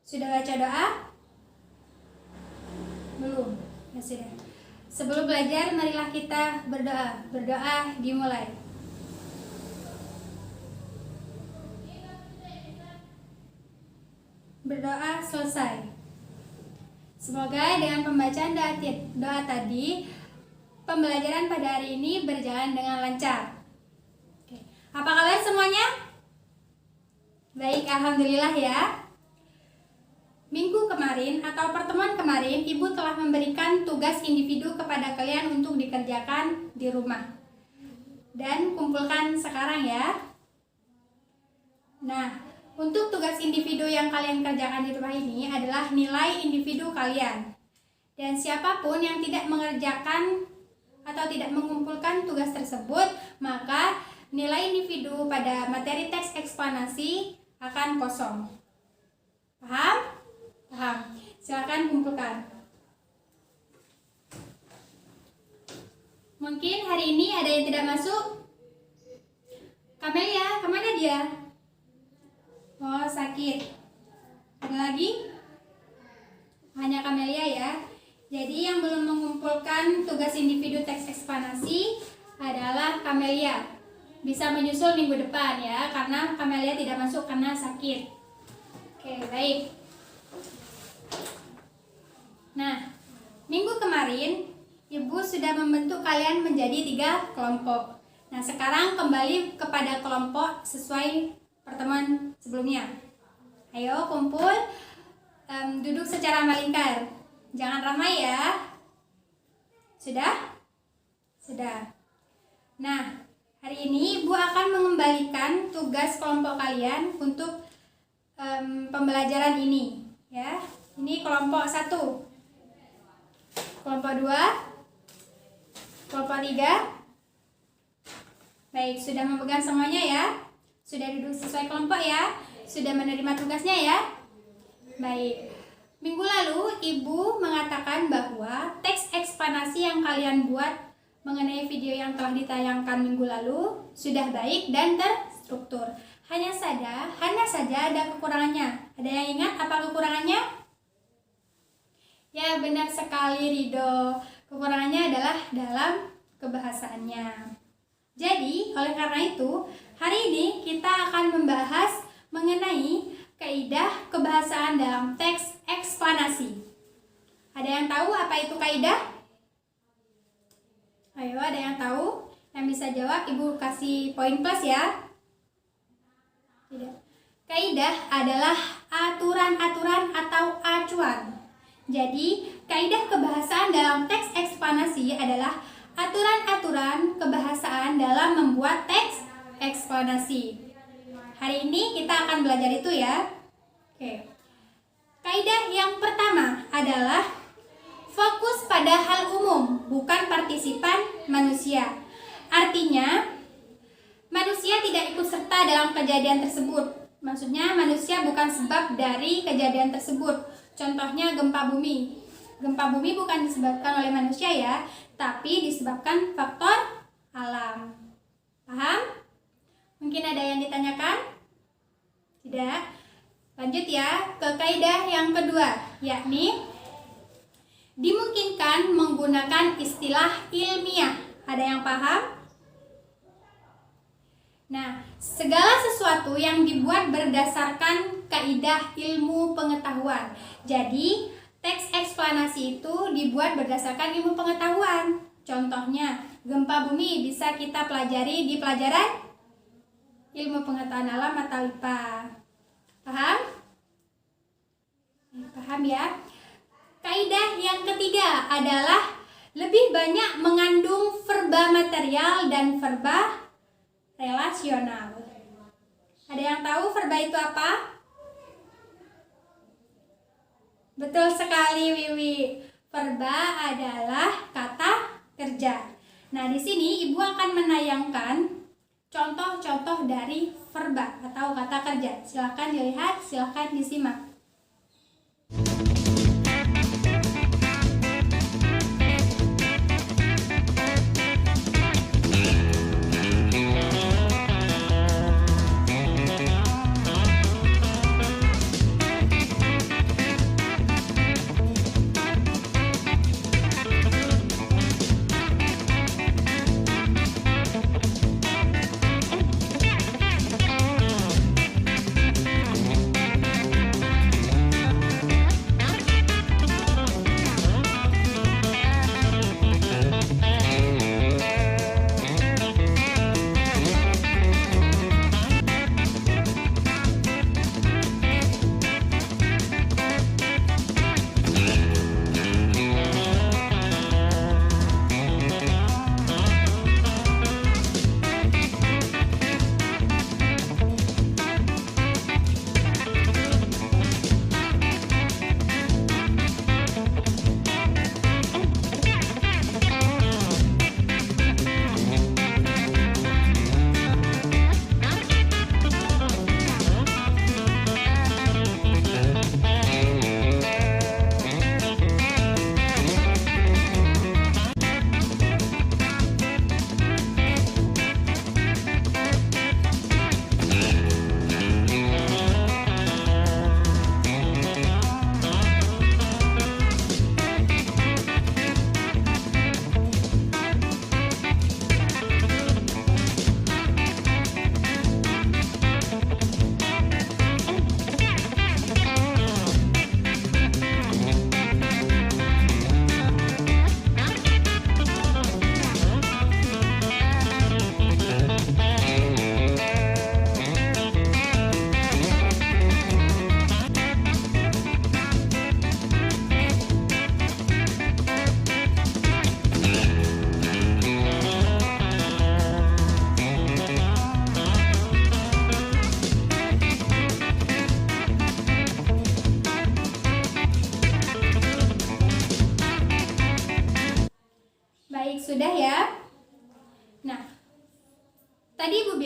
Sudah baca doa? Belum? Ya sudah. Sebelum belajar, marilah kita berdoa. Berdoa dimulai. Berdoa selesai. Semoga dengan pembacaan doa tadi, pembelajaran pada hari ini berjalan dengan lancar. Oke. Apa kabar semuanya? Baik, alhamdulillah ya. Minggu kemarin atau pertemuan kemarin, Ibu telah memberikan tugas individu kepada kalian untuk dikerjakan di rumah. Dan kumpulkan sekarang ya. Nah, untuk tugas individu yang kalian kerjakan di rumah ini adalah nilai individu kalian. Dan siapapun yang tidak mengerjakan atau tidak mengumpulkan tugas tersebut, maka nilai individu pada materi teks eksplanasi akan kosong. Paham? Paham. Silakan kumpulkan. Mungkin hari ini ada yang tidak masuk. Kamelia, kemana dia? Oh, sakit. Ada lagi? Hanya Kamelia ya. Jadi yang belum mengumpulkan tugas individu teks eksplanasi adalah Kamelia. Bisa menyusul minggu depan ya, karena Kamelia tidak masuk karena sakit. Oke, baik. Nah, minggu kemarin Ibu sudah membentuk kalian menjadi 3 kelompok. Nah, sekarang kembali kepada kelompok sesuai pertemuan sebelumnya. Ayo kumpul, duduk secara melingkar. Jangan ramai ya. Sudah? Sudah. Nah, hari ini Ibu akan mengembalikan tugas kelompok kalian untuk pembelajaran ini. Ya, ini kelompok 1. Kelompok 2, kelompok 3. Baik, sudah memegang semuanya ya. Sudah duduk sesuai kelompok ya. Sudah menerima tugasnya ya. Baik. Minggu lalu Ibu mengatakan bahwa teks eksplanasi yang kalian buat mengenai video yang telah ditayangkan minggu lalu sudah baik dan terstruktur. Hanya saja ada kekurangannya. Ada yang ingat apa kekurangannya? Ya, benar sekali Rido. Kekurangannya adalah dalam kebahasaannya. Jadi, oleh karena itu, hari ini kita akan membahas mengenai kaidah kebahasaan dalam teks eksplanasi. Ada yang tahu apa itu kaidah? Ayo, ada yang tahu? Yang bisa jawab, Ibu kasih poin plus ya. Tidak. Kaidah adalah aturan-aturan atau acuan. Jadi, kaidah kebahasaan dalam teks eksplanasi adalah aturan-aturan kebahasaan dalam membuat teks eksplanasi. Hari ini kita akan belajar itu ya. Oke. Kaidah yang pertama adalah fokus pada hal umum, bukan partisipan manusia. Artinya, manusia tidak ikut serta dalam kejadian tersebut. Maksudnya, manusia bukan sebab dari kejadian tersebut. Contohnya gempa bumi. Gempa bumi bukan disebabkan oleh manusia ya, tapi disebabkan faktor alam. Paham? Mungkin ada yang ditanyakan? Tidak? Lanjut ya ke kaidah yang kedua, yakni dimungkinkan menggunakan istilah ilmiah. Ada yang paham? Nah, segala sesuatu yang dibuat berdasarkan kaidah ilmu pengetahuan. Jadi, teks eksplanasi itu dibuat berdasarkan ilmu pengetahuan. Contohnya, gempa bumi bisa kita pelajari di pelajaran ilmu pengetahuan alam atau IPA. Paham? Paham ya? Kaidah yang ketiga adalah lebih banyak mengandung verba material dan verba relasional. Ada yang tahu verba itu apa? Betul sekali Wiwi. Verba adalah kata kerja. Nah, di sini Ibu akan menayangkan contoh-contoh dari verba atau kata kerja. Silakan dilihat, silakan disimak.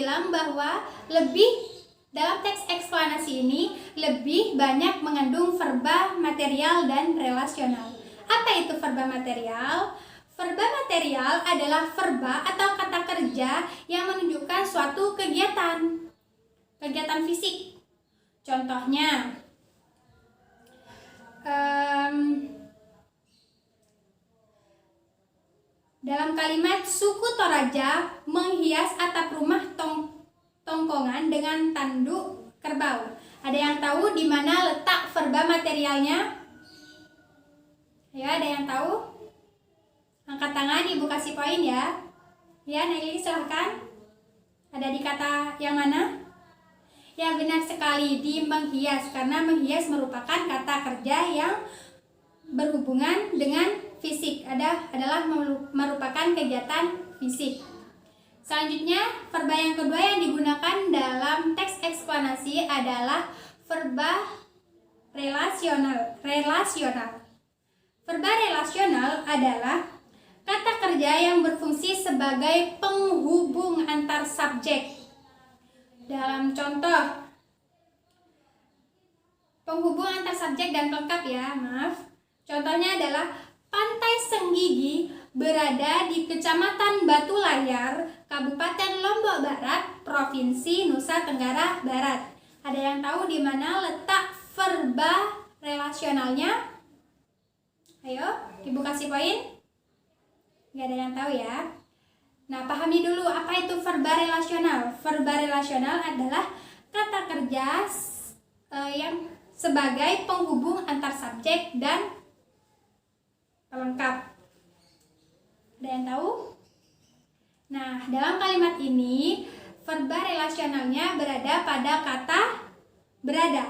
bilang bahwa dalam teks eksplanasi ini lebih banyak mengandung verba material dan relasional. Apa itu verba material? Verba material adalah verba atau kata kerja yang menunjukkan suatu kegiatan fisik. Contohnya, dalam kalimat suku Toraja menghias atap rumah tongkongan dengan tanduk kerbau. Ada yang tahu di mana letak verba materialnya? Ya, ada yang tahu? Angkat tangan, Ibu kasih poin ya. Ya, Naili silahkan. Ada di kata yang mana? Ya, benar sekali, di menghias, karena menghias merupakan kata kerja yang berhubungan dengan fisik, adalah merupakan kegiatan fisik. Selanjutnya, verba yang kedua yang digunakan dalam teks eksplanasi adalah verba relasional. Verba relasional adalah kata kerja yang berfungsi sebagai penghubung antar subjek. Dalam contoh, penghubung antar subjek dan pelengkap ya, maaf. Contohnya adalah Pantai Senggigi berada di Kecamatan Batu Layar, Kabupaten Lombok Barat, Provinsi Nusa Tenggara Barat. Ada yang tahu di mana letak verba relasionalnya? Ayo, Ibu kasih poin. Nggak ada yang tahu ya. Nah, pahami dulu apa itu verba relasional. Verba relasional adalah kata kerja yang sebagai penghubung antar subjek dan pelengkap. Ada yang tahu? Nah, dalam kalimat ini verba relasionalnya berada pada kata berada.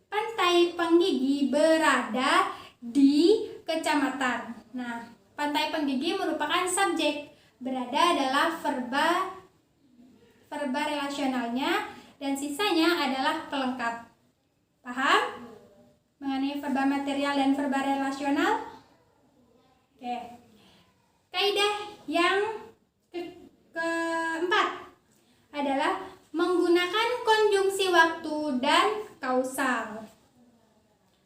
Pantai Penggigi berada di kecamatan. Nah, Pantai Penggigi merupakan subjek. Berada adalah verba relasionalnya dan sisanya adalah pelengkap. Paham? Mengenai verba material dan verba relasional? Oke. Kaidah yang keempat adalah menggunakan konjungsi waktu dan kausal.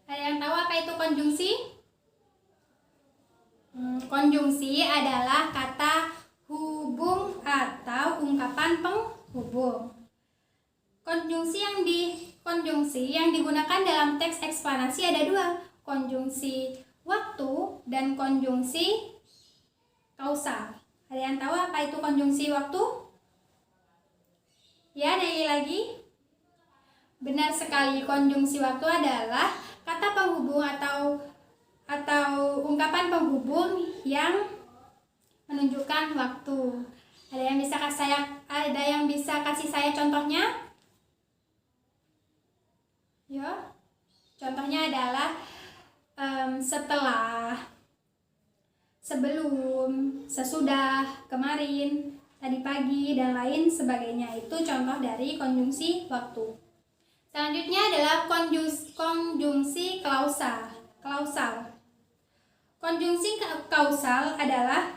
Ada yang tahu apa itu konjungsi? Konjungsi adalah kata hubung atau ungkapan penghubung. Konjungsi yang digunakan dalam teks eksplanasi ada dua, konjungsi waktu dan konjungsi kausal. Ada yang tahu apa itu konjungsi waktu? Ya, Naili lagi. Benar sekali, konjungsi waktu adalah kata penghubung atau ungkapan penghubung yang menunjukkan waktu. Ada yang bisa kasih saya contohnya? Ya, contohnya adalah setelah, sebelum, sesudah, kemarin, tadi pagi, dan lain sebagainya. Itu contoh dari konjungsi waktu. Selanjutnya adalah konjungsi kausal. Konjungsi kausal adalah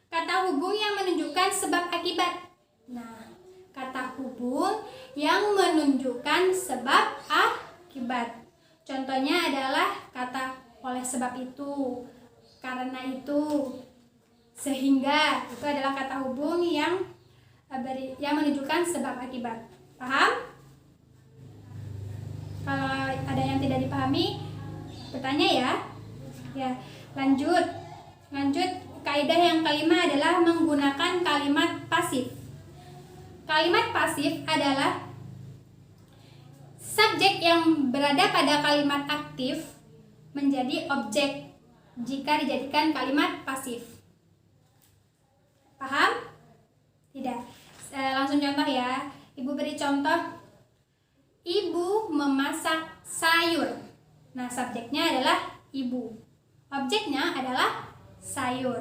kata hubung yang menunjukkan sebab akibat. Nah, kata hubung yang menunjukkan sebab akibat. Contohnya adalah kata oleh sebab itu, karena itu, sehingga. Itu adalah kata hubung yang menunjukkan sebab akibat. Paham? Kalau ada yang tidak dipahami, bertanya ya. Ya, lanjut. Kaidah yang kelima adalah menggunakan kalimat pasif. Kalimat pasif adalah subjek yang berada pada kalimat aktif menjadi objek jika dijadikan kalimat pasif. Paham? Tidak. Langsung contoh ya. Ibu beri contoh. Ibu memasak sayur. Nah, subjeknya adalah ibu. Objeknya adalah sayur.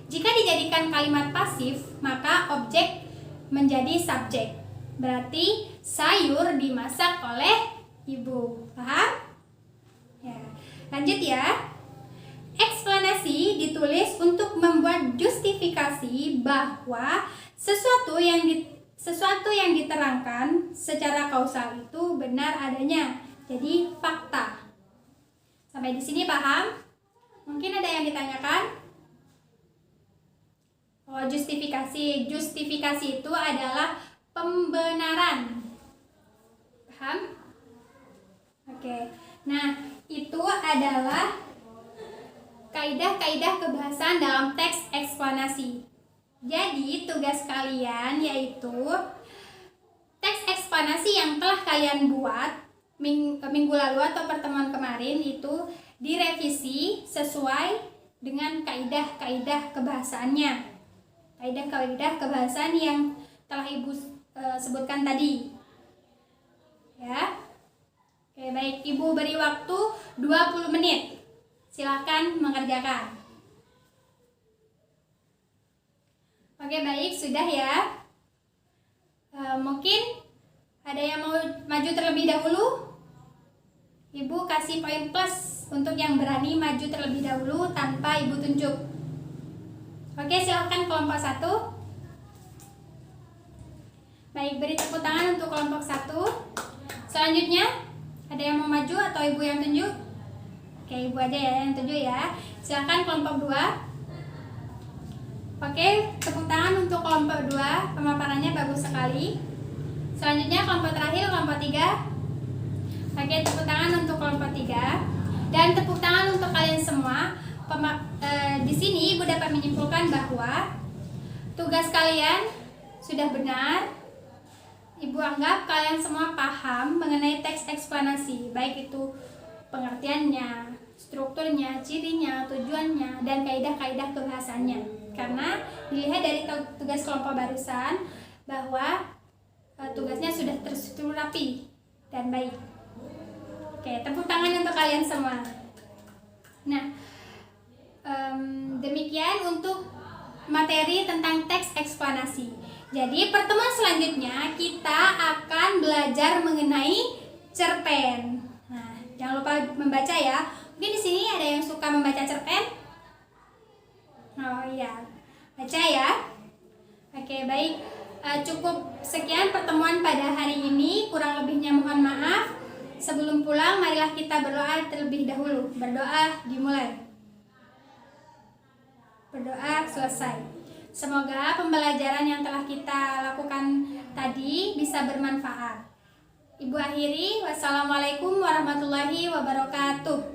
Jika dijadikan kalimat pasif, maka objek menjadi subjek. Berarti sayur dimasak oleh ibu. Paham? Ya. Lanjut ya. Eksplanasi ditulis untuk membuat justifikasi bahwa Sesuatu yang diterangkan secara kausal itu benar adanya. Jadi fakta. Sampai di sini paham? Mungkin ada yang ditanyakan? Oh, justifikasi. Justifikasi itu adalah pembenaran. Paham? Oke. Nah, itu adalah kaidah-kaidah kebahasaan dalam teks eksplanasi. Jadi, tugas kalian yaitu teks eksplanasi yang telah kalian buat minggu lalu atau pertemuan kemarin itu direvisi sesuai dengan kaidah-kaidah kebahasaannya. Kaidah-kaidah kebahasaan yang telah Ibu sebutkan tadi. Ya. Oke, baik. Ibu beri waktu 20 menit. Silakan mengerjakan. Oke, baik, sudah ya. Mungkin ada yang mau maju terlebih dahulu? Ibu kasih poin plus untuk yang berani maju terlebih dahulu tanpa Ibu tunjuk. Oke, silakan kelompok 1. Baik, beri tepuk tangan untuk kelompok 1. Selanjutnya, ada yang mau maju atau Ibu yang tunjuk? Oke, Ibu aja ya yang tunjuk ya. Silakan kelompok 2. Oke, tepuk tangan untuk kelompok 2. Pemaparannya bagus sekali. Selanjutnya kelompok terakhir, kelompok 3. Oke, tepuk tangan untuk kelompok 3. Dan tepuk tangan untuk kalian semua. Di sini Ibu dapat menyimpulkan bahwa tugas kalian sudah benar. Ibu anggap kalian semua paham mengenai teks eksplanasi, baik itu pengertiannya, strukturnya, cirinya, tujuannya, dan kaidah-kaidah kebahasannya. Karena dilihat dari tugas kelompok barusan bahwa tugasnya sudah terstruktur rapi dan baik. Oke, tepuk tangan untuk kalian semua. Nah, demikian untuk materi tentang teks eksplanasi. Jadi pertemuan selanjutnya kita akan belajar mengenai cerpen. Nah, jangan lupa membaca ya. Mungkin di sini ada yang suka membaca cerpen? Oh iya, baca ya. Oke, baik. Cukup sekian pertemuan pada hari ini. Kurang lebihnya mohon maaf. Sebelum pulang, marilah kita berdoa terlebih dahulu. Berdoa dimulai. Berdoa selesai. Semoga pembelajaran yang telah kita lakukan tadi bisa bermanfaat. Ibu akhiri, wassalamualaikum warahmatullahi wabarakatuh.